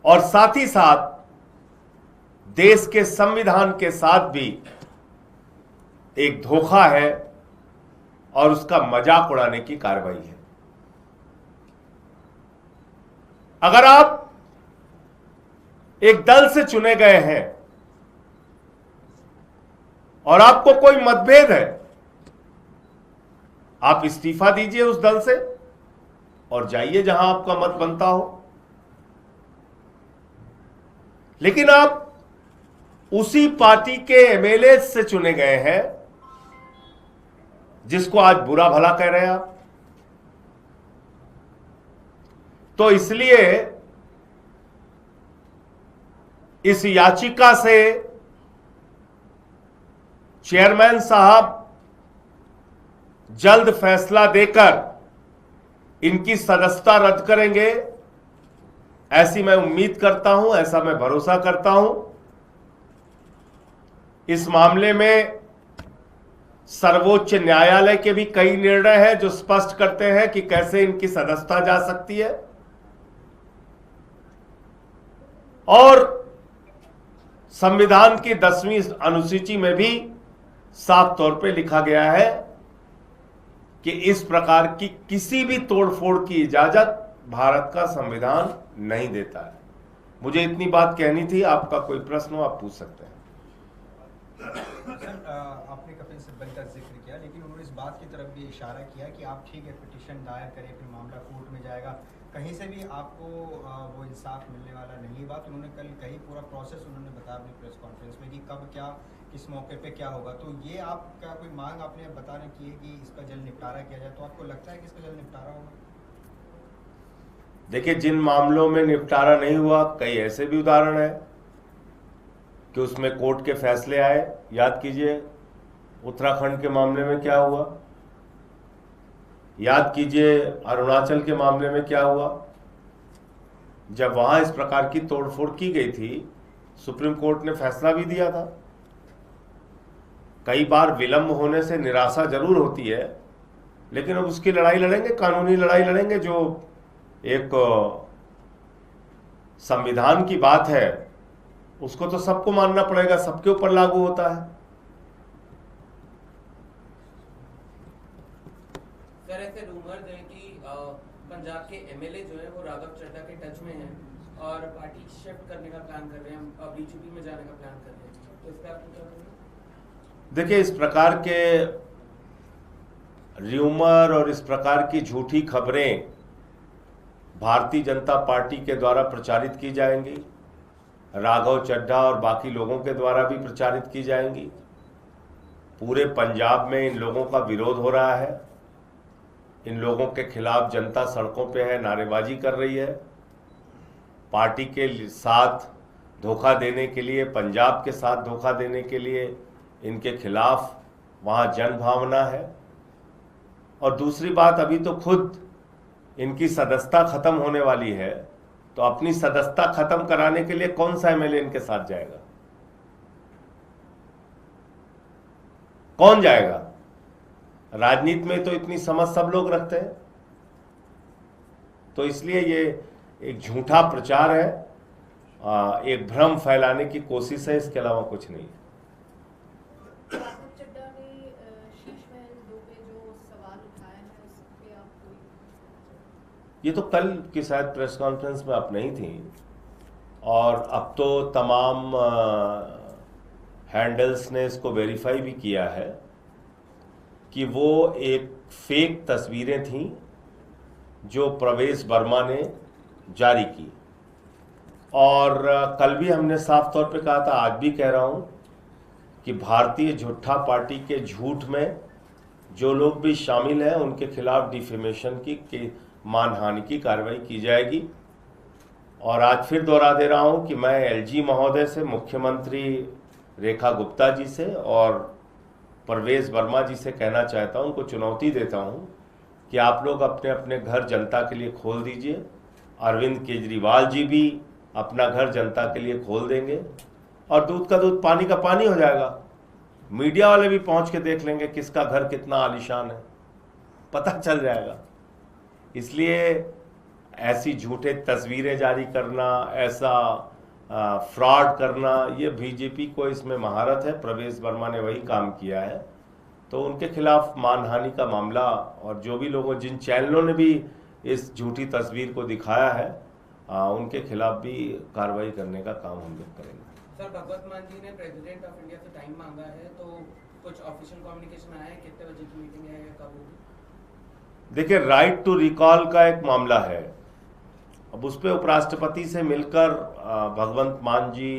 और साथ ही साथ देश के संविधान के साथ भी एक धोखा है और उसका मजाक उड़ाने की कार्रवाई है। अगर आप एक दल से चुने गए हैं और आपको कोई मतभेद है, आप इस्तीफा दीजिए उस दल से और जाइए जहां आपका मत बनता हो। लेकिन आप उसी पार्टी के एमएलए से चुने गए हैं जिसको आज बुरा भला कह रहे हैं आप। तो इसलिए इस याचिका से चेयरमैन साहब जल्द फैसला देकर इनकी सदस्यता रद्द करेंगे, ऐसी मैं उम्मीद करता हूं, ऐसा मैं भरोसा करता हूं। इस मामले में सर्वोच्च न्यायालय के भी कई निर्णय हैं जो स्पष्ट करते हैं कि कैसे इनकी सदस्यता जा सकती है। और संविधान की 10वीं अनुसूची में भी साफ तौर पे लिखा गया है कि इस प्रकार की किसी भी तोड़फोड़ की इजाजत भारत का संविधान नहीं देता है। मुझे इतनी बात कहनी थी। आपका कोई प्रश्न हो आप पूछ सकते हैं। सर, आपने कपिल सिब्बल का जिक्र किया, लेकिन उन्होंने इस बात की तरफ भी इशारा किया कि आप ठीक है पिटीशन दायर करें, फिर मामला कोर्ट में जाएगा, कहीं से भी आपको वो इंसाफ मिलने वाला नहीं है। बात उन्होंने कल कही, पूरा प्रोसेस उन्होंने बताया अपनी प्रेस कॉन्फ्रेंस में कि कब क्या किस मौके पे क्या होगा। तो ये आपका कोई मांग आपने बताने की है कि इसका जल्द निपटारा किया जाए, तो आपको लगता है कि इसका जल्द निपटारा होगा? देखिए, जिन मामलों में निपटारा नहीं हुआ, कई ऐसे भी उदाहरण है कि उसमें कोर्ट के फैसले आए। याद कीजिए उत्तराखंड के मामले में क्या हुआ, याद कीजिए अरुणाचल के मामले में क्या हुआ। जब वहां इस प्रकार की तोड़फोड़ की गई थी, सुप्रीम कोर्ट ने फैसला भी दिया था। कई बार विलंब होने से निराशा जरूर होती है, लेकिन अब उसकी लड़ाई लड़ेंगे, कानूनी लड़ाई लड़ेंगे। जो एक संविधान की बात है उसको तो सबको मानना पड़ेगा, सबके ऊपर लागू होता है। सर, ऐसे रूमर्स हैं कि पंजाब के एमएलए जो है वो राघव चड्ढा के टच में हैं और पार्टी शिफ्ट करने का प्लान कर रहे हैं, बीजेपी में जाने का प्लान कर रहे हैं, तो इसका आपको क्या करेंगे? देखिए, इस प्रकार के र्यूमर और इस प्रकार की झूठी खबरें भारतीय जनता पार्टी के द्वारा प्रचारित की जाएंगी, राघव चड्ढा और बाकी लोगों के द्वारा भी प्रचारित की जाएंगी। पूरे पंजाब में इन लोगों का विरोध हो रहा है, इन लोगों के खिलाफ जनता सड़कों पे है, नारेबाजी कर रही है। पार्टी के साथ धोखा देने के लिए, पंजाब के साथ धोखा देने के लिए इनके खिलाफ वहाँ जन भावना है। और दूसरी बात, अभी तो खुद इनकी सदस्यता खत्म होने वाली है, तो अपनी सदस्यता खत्म कराने के लिए कौन सा एमएलए इनके साथ जाएगा? कौन जाएगा? राजनीति में तो इतनी समझ सब लोग रखते हैं। तो इसलिए ये एक झूठा प्रचार है, एक भ्रम फैलाने की कोशिश है, इसके अलावा कुछ नहीं। ये तो कल की शायद प्रेस कॉन्फ्रेंस में आप नहीं थी, और अब तो तमाम हैंडल्स ने इसको वेरीफाई भी किया है कि वो एक फेक तस्वीरें थीं जो प्रवेश वर्मा ने जारी की। और कल भी हमने साफ तौर पे कहा था, आज भी कह रहा हूं कि भारतीय झूठा पार्टी के झूठ में जो लोग भी शामिल हैं उनके खिलाफ डिफेमेशन की मानहानि की कार्रवाई की जाएगी। और आज फिर दोहरा दे रहा हूं कि मैं एलजी महोदय से, मुख्यमंत्री रेखा गुप्ता जी से और परवेज वर्मा जी से कहना चाहता हूं, उनको चुनौती देता हूं कि आप लोग अपने अपने घर जनता के लिए खोल दीजिए। अरविंद केजरीवाल जी भी अपना घर जनता के लिए खोल देंगे और दूध का दूध पानी का पानी हो जाएगा। मीडिया वाले भी पहुंच के देख लेंगे किसका घर कितना आलीशान है, पता चल जाएगा। इसलिए ऐसी झूठे तस्वीरें जारी करना, ऐसा फ्रॉड करना, ये बीजेपी को इसमें महारत है। प्रवेश वर्मा ने वही काम किया है, तो उनके खिलाफ मानहानि का मामला और जो भी लोगों, जिन चैनलों ने भी इस झूठी तस्वीर को दिखाया है, उनके खिलाफ भी कार्रवाई करने का काम हम लोग करेंगे। सर, भगवत मान जी ने प्रेसिडेंट ऑफ इंडिया से टाइम मांगा है, तो कुछ ऑफिशियल कम्युनिकेशन आया है? कितने बजे की मीटिंग है या कब होगी? देखिए, राइट टू रिकॉल का एक मामला है। अब उस पर उपराष्ट्रपति से मिलकर भगवंत मान जी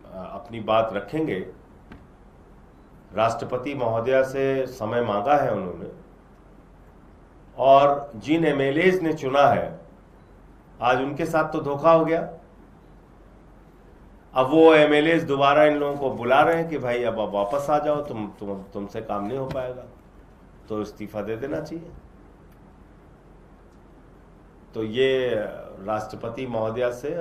अपनी बात रखेंगे। राष्ट्रपति महोदया से समय मांगा है उन्होंने, और जिन एमएलएज ने चुना है, आज उनके साथ तो धोखा हो गया। अब वो एमएलएज दोबारा इन लोगों को बुला रहे हैं कि भाई अब आप वापस आ जाओ, तुमसे काम नहीं हो पाएगा, तो इस्तीफा दे देना चाहिए। तो ये राष्ट्रपति महोदया से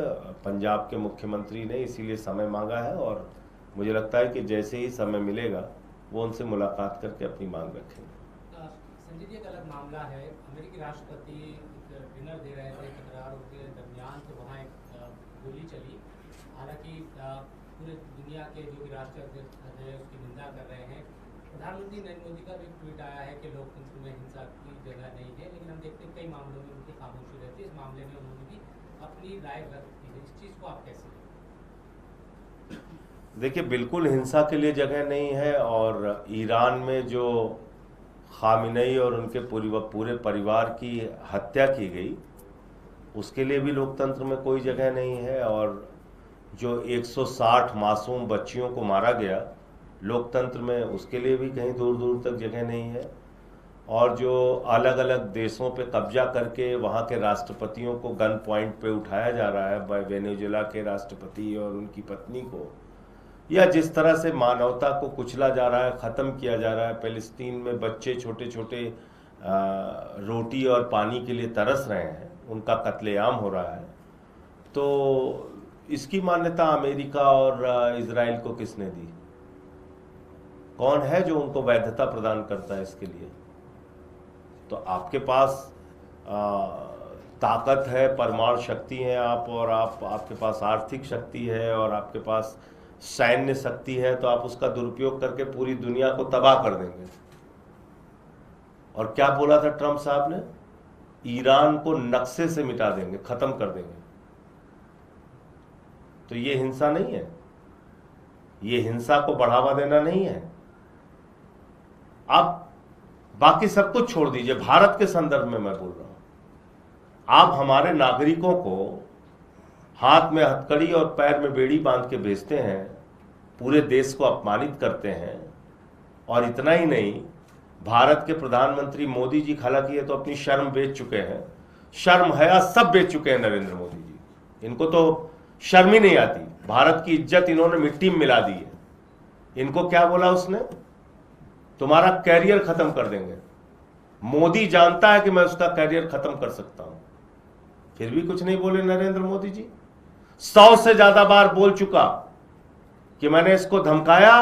पंजाब के मुख्यमंत्री ने इसीलिए समय मांगा है, और मुझे लगता है कि जैसे ही समय मिलेगा वो उनसे मुलाकात करके अपनी मांग रखेंगे। संजय जी, एक अलग मामला है। अमेरिकी राष्ट्रपति डिनर दे रहे थे कतरार के दरमियान, तो वहाँ एक गोली चली। हालांकि पूरे दुनिया के जो भी राष्ट्राध्यक्ष है उसकी निंदा कर रहे हैं। प्रधानमंत्री नरेंद्र मोदी का भी ट्वीट आया है कि लोकतंत्र में हिंसा की जगह नहीं है, लेकिन हम देखते हैं कई मामलों में उनकी खामोशी रहती है। इस मामले में उन्होंने भी अपनी राय व्यक्त की है। इस चीज़ को आप कैसे? देखिए, बिल्कुल हिंसा के लिए जगह नहीं है, और ईरान में जो खामिनेई और उनके पूरे परिवार की हत्या की गई, उसके लिए भी लोकतंत्र में कोई जगह नहीं है। और जो 160 मासूम बच्चियों को मारा गया लोकतंत्र में, उसके लिए भी कहीं दूर दूर तक जगह नहीं है। और जो अलग अलग देशों पे कब्जा करके वहाँ के राष्ट्रपतियों को गन पॉइंट पे उठाया जा रहा है, वेनेजुएला के राष्ट्रपति और उनकी पत्नी को, या जिस तरह से मानवता को कुचला जा रहा है, ख़त्म किया जा रहा है। फ़िलिस्तीन में बच्चे छोटे छोटे रोटी और पानी के लिए तरस रहे हैं, उनका कत्लेआम हो रहा है। तो इसकी मान्यता अमेरिका और इजराइल को किसने दी? कौन है जो उनको वैधता प्रदान करता है इसके लिए? तो आपके पास ताकत है, परमाणु शक्ति है आप, और आपके पास आर्थिक शक्ति है, और आपके पास सैन्य शक्ति है, तो आप उसका दुरुपयोग करके पूरी दुनिया को तबाह कर देंगे। और क्या बोला था ट्रंप साहब ने? ईरान को नक्शे से मिटा देंगे, खत्म कर देंगे। तो ये हिंसा नहीं है, ये हिंसा को बढ़ावा देना नहीं है। आप बाकी सब कुछ छोड़ दीजिए, भारत के संदर्भ में मैं बोल रहा हूं। आप हमारे नागरिकों को हाथ में हथकड़ी और पैर में बेड़ी बांध के भेजते हैं, पूरे देश को अपमानित करते हैं। और इतना ही नहीं, भारत के प्रधानमंत्री मोदी जी, हालांकि ये तो अपनी शर्म बेच चुके हैं, शर्म हया सब बेच चुके हैं नरेंद्र मोदी जी। इनको तो शर्म ही नहीं आती। भारत की इज्जत इन्होंने मिट्टी में मिला दी है। इनको क्या बोला उसने? तुम्हारा कैरियर खत्म कर देंगे। मोदी जानता है कि मैं उसका कैरियर खत्म कर सकता हूं, फिर भी कुछ नहीं बोले नरेंद्र मोदी जी। 100 से ज्यादा बार बोल चुका कि मैंने इसको धमकाया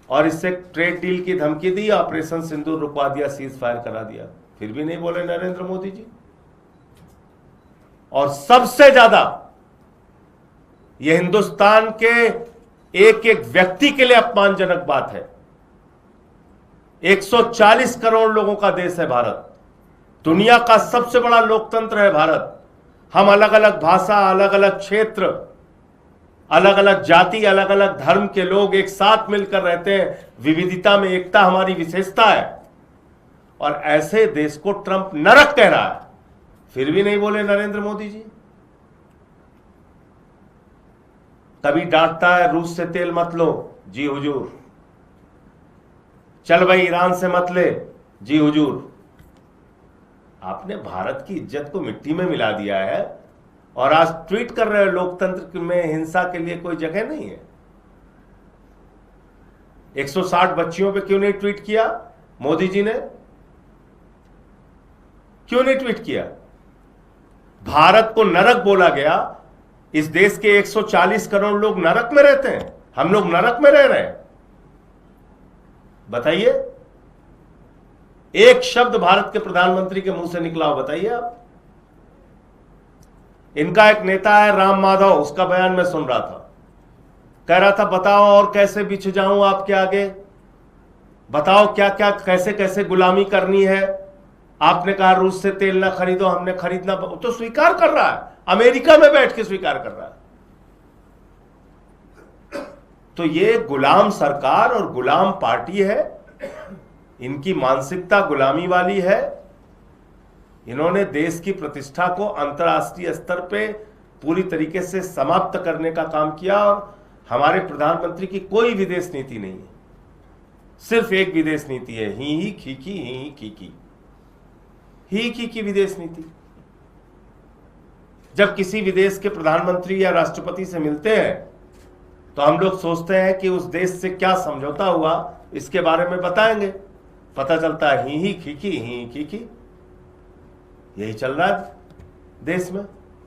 और इससे ट्रेड डील की धमकी दी, ऑपरेशन सिंदूर रुकवा दिया, सीज फायर करा दिया, फिर भी नहीं बोले नरेंद्र मोदी जी। और सबसे ज्यादा यह हिंदुस्तान के एक एक व्यक्ति के लिए अपमानजनक बात है। 140 करोड़ लोगों का देश है भारत, दुनिया का सबसे बड़ा लोकतंत्र है भारत। हम अलग अलग भाषा, अलग अलग क्षेत्र, अलग अलग जाति, अलग अलग धर्म के लोग एक साथ मिलकर रहते हैं। विविधता में एकता हमारी विशेषता है। और ऐसे देश को ट्रंप नरक कह रहा है, फिर भी नहीं बोले नरेंद्र मोदी जी। कभी डांटता है रूस से तेल मत लो, जी हुजूर। चल भाई ईरान से मत ले, जी हुजूर। आपने भारत की इज्जत को मिट्टी में मिला दिया है और आज ट्वीट कर रहे हैं लोकतंत्र में हिंसा के लिए कोई जगह नहीं है। 160 बच्चियों पे क्यों नहीं ट्वीट किया मोदी जी ने? क्यों नहीं ट्वीट किया? भारत को नरक बोला गया। इस देश के 140 करोड़ लोग नरक में रहते हैं, हम लोग नरक में रह रहे हैं। बताइए, एक शब्द भारत के प्रधानमंत्री के मुंह से निकला हो, बताइए आप। इनका एक नेता है राम माधव, उसका बयान मैं सुन रहा था, कह रहा था बताओ और कैसे बिछ जाऊं आपके आगे, बताओ क्या क्या कैसे कैसे गुलामी करनी है। आपने कहा रूस से तेल ना खरीदो, हमने खरीदना, तो स्वीकार कर रहा है, अमेरिका में बैठ के स्वीकार कर रहा है। तो ये गुलाम सरकार और गुलाम पार्टी है, इनकी मानसिकता गुलामी वाली है। इन्होंने देश की प्रतिष्ठा को अंतर्राष्ट्रीय स्तर पे पूरी तरीके से समाप्त करने का काम किया। और हमारे प्रधानमंत्री की कोई विदेश नीति नहीं है, सिर्फ एक विदेश नीति है, ही खीखी ही खीखी ही खीखी विदेश नीति। जब किसी विदेश के प्रधानमंत्री या राष्ट्रपति से मिलते हैं तो हम लोग सोचते हैं कि उस देश से क्या समझौता हुआ इसके बारे में बताएंगे, पता चलता है ही खीखी। यही चल रहा है देश में,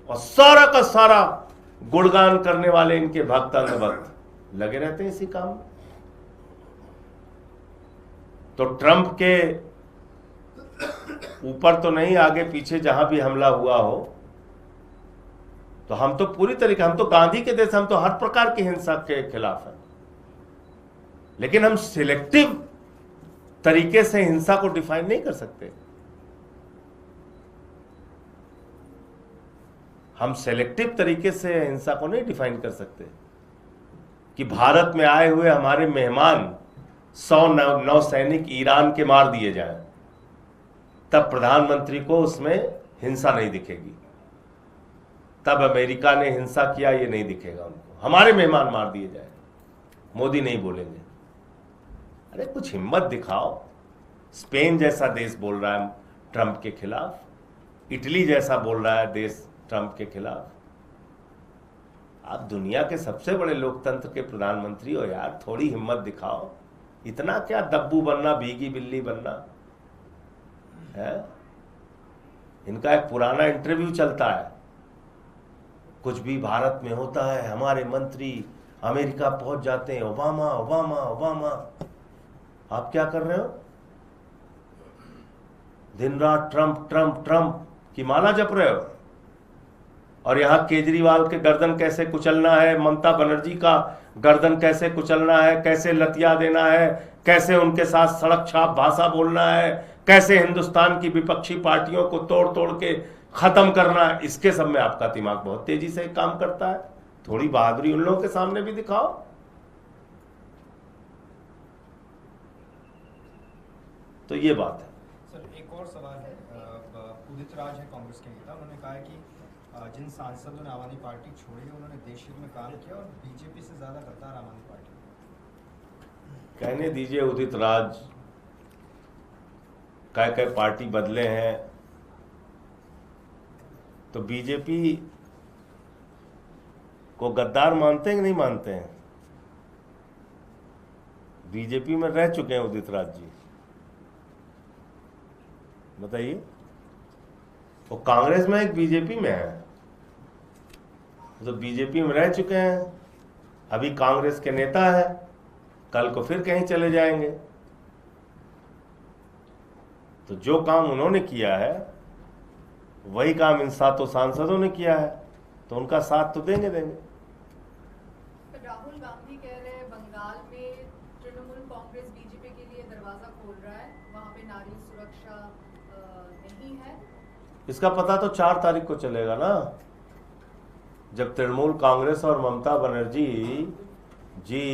और सारा का सारा गुणगान करने वाले इनके भक्त अंधभक्त लगे रहते हैं इसी काम में। तो ट्रंप के ऊपर तो नहीं, आगे पीछे जहां भी हमला हुआ हो, तो हम तो पूरी तरीके, हम तो गांधी के देश, हम तो हर प्रकार की हिंसा के खिलाफ हैं, लेकिन हम सिलेक्टिव तरीके से हिंसा को डिफाइन नहीं कर सकते। हम सेलेक्टिव तरीके से हिंसा को नहीं डिफाइन कर सकते कि भारत में आए हुए हमारे मेहमान 100 नौसैनिक ईरान के मार दिए जाएं, तब प्रधानमंत्री को उसमें हिंसा नहीं दिखेगी, तब अमेरिका ने हिंसा किया ये नहीं दिखेगा उनको, हमारे मेहमान मार दिए जाए, मोदी नहीं बोलेंगे। अरे कुछ हिम्मत दिखाओ। स्पेन जैसा देश बोल रहा है ट्रंप के खिलाफ, इटली जैसा बोल रहा है देश ट्रंप के खिलाफ। आप दुनिया के सबसे बड़े लोकतंत्र के प्रधानमंत्री हो यार, थोड़ी हिम्मत दिखाओ। इतना क्या दब्बू बनना, भीगी बिल्ली बनना है। इनका एक पुराना इंटरव्यू चलता है, कुछ भी भारत में होता है हमारे मंत्री अमेरिका पहुंच जाते हैं, ओबामा ओबामा ओबामा। आप क्या कर रहे हो? दिन रात ट्रंप ट्रंप ट्रंप की माला जप रहे हो। और यहां केजरीवाल के गर्दन कैसे कुचलना है, ममता बनर्जी का गर्दन कैसे कुचलना है, कैसे लतिया देना है, कैसे उनके साथ सड़क छाप भाषा बोलना है, कैसे हिंदुस्तान की विपक्षी पार्टियों को तोड़ तोड़ के खत्म करना है, इसके सब में आपका दिमाग बहुत तेजी से काम करता है। थोड़ी बहादुरी उन लोगों के सामने भी दिखाओ। तो ये बात है। सर एक और सवाल है, उदित राज है कांग्रेस के नेता, उन्होंने कहा है कि जिन सांसदों ने आम आदमी पार्टी छोड़ी है उन्होंने देश हित में काम किया और बीजेपी से ज्यादा गद्दार आम आदमी पार्टी। कहने दीजिए, उदित राज कई पार्टी बदले हैं, तो बीजेपी को गद्दार मानते हैं कि नहीं मानते हैं? बीजेपी में रह चुके हैं उदित राज जी, बताइए। वो कांग्रेस में एक बीजेपी में है, तो बीजेपी में रह चुके हैं, अभी कांग्रेस के नेता है, कल को फिर कहीं चले जाएंगे। तो जो काम उन्होंने किया है वही काम इन 7 सांसदों ने किया है, तो उनका साथ तो देंगे। राहुल गांधी कह रहे हैं बंगाल में तृणमूल कांग्रेस बीजेपी के लिए दरवाजा खोल रहा है, वहां पे नारी सुरक्षा नहीं है। इसका पता तो 4 तारीख को चलेगा ना, जब तृणमूल कांग्रेस और ममता बनर्जी जी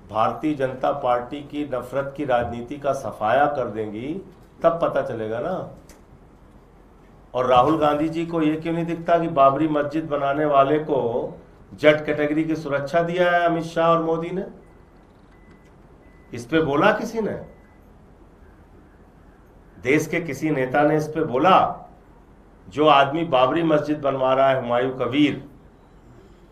भारतीय जनता पार्टी की नफरत की राजनीति का सफाया कर देंगी, तब पता चलेगा ना। और राहुल गांधी जी को यह क्यों नहीं दिखता कि बाबरी मस्जिद बनाने वाले को जेड कैटेगरी की सुरक्षा दिया है अमित शाह और मोदी ने? इस पे बोला किसी ने? देश के किसी नेता ने इस पे बोला? जो आदमी बाबरी मस्जिद बनवा रहा है, हुमायूं कबीर,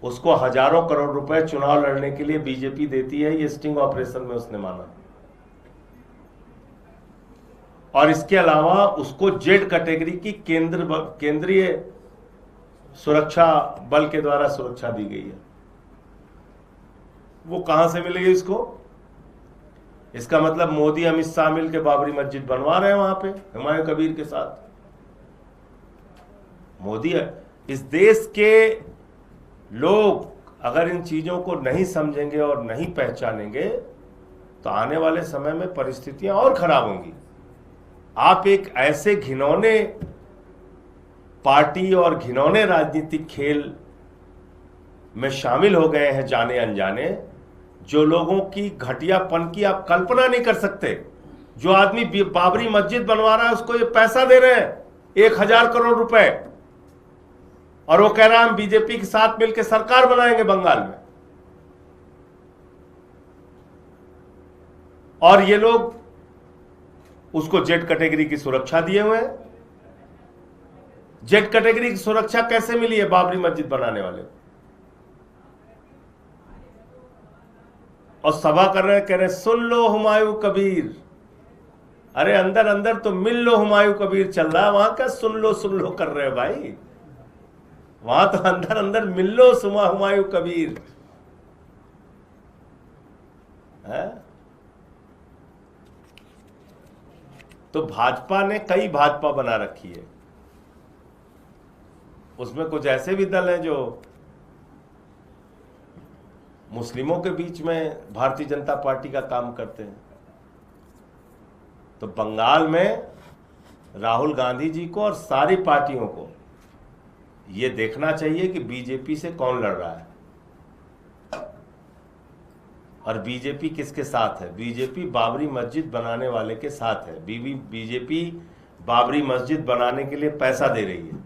उसको हजारों करोड़ रुपए चुनाव लड़ने के लिए बीजेपी देती है, ये स्टिंग ऑपरेशन में उसने माना। और इसके अलावा उसको जेड कैटेगरी की केंद्रीय सुरक्षा बल के द्वारा सुरक्षा दी गई है। वो कहां से मिलेगी इसको? इसका मतलब मोदी अमित शाह मिल के बाबरी मस्जिद बनवा रहे हैं वहां पे हुमायूं कबीर के साथ। मोदी इस देश के लोग अगर इन चीजों को नहीं समझेंगे और नहीं पहचानेंगे तो आने वाले समय में परिस्थितियां और खराब होंगी। आप एक ऐसे घिनौने पार्टी और घिनौने राजनीतिक खेल में शामिल हो गए हैं जाने अनजाने, जो लोगों की घटियापन की आप कल्पना नहीं कर सकते। जो आदमी बाबरी मस्जिद बनवा रहा है उसको ये पैसा दे रहे हैं 1000 करोड़ रुपए, और वो कह रहा है हम बीजेपी के साथ मिलकर सरकार बनाएंगे बंगाल में। और ये लोग उसको जेड कैटेगरी की सुरक्षा दिए हुए हैं। जेड कैटेगरी की सुरक्षा कैसे मिली है बाबरी मस्जिद बनाने वाले को? और सभा कर रहे हैं, कह रहे सुन लो हुमायूं कबीर। अरे अंदर अंदर तो मिल लो हुमायूं कबीर चल रहा है, वहां क्या सुन लो कर रहे हैं भाई? वहां तो अंदर अंदर मिल लो हुमायूं कबीर है। तो भाजपा ने कई भाजपा बना रखी है, उसमें कुछ ऐसे भी दल हैं जो मुस्लिमों के बीच में भारतीय जनता पार्टी का काम करते हैं। तो बंगाल में राहुल गांधी जी को और सारी पार्टियों को यह देखना चाहिए कि बीजेपी से कौन लड़ रहा है और बीजेपी किसके साथ है। बीजेपी बाबरी मस्जिद बनाने वाले के साथ है। बीजेपी बाबरी मस्जिद बनाने के लिए पैसा दे रही है।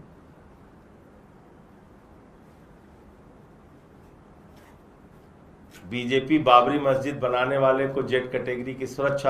बीजेपी बाबरी मस्जिद बनाने वाले को जेड कैटेगरी की सुरक्षा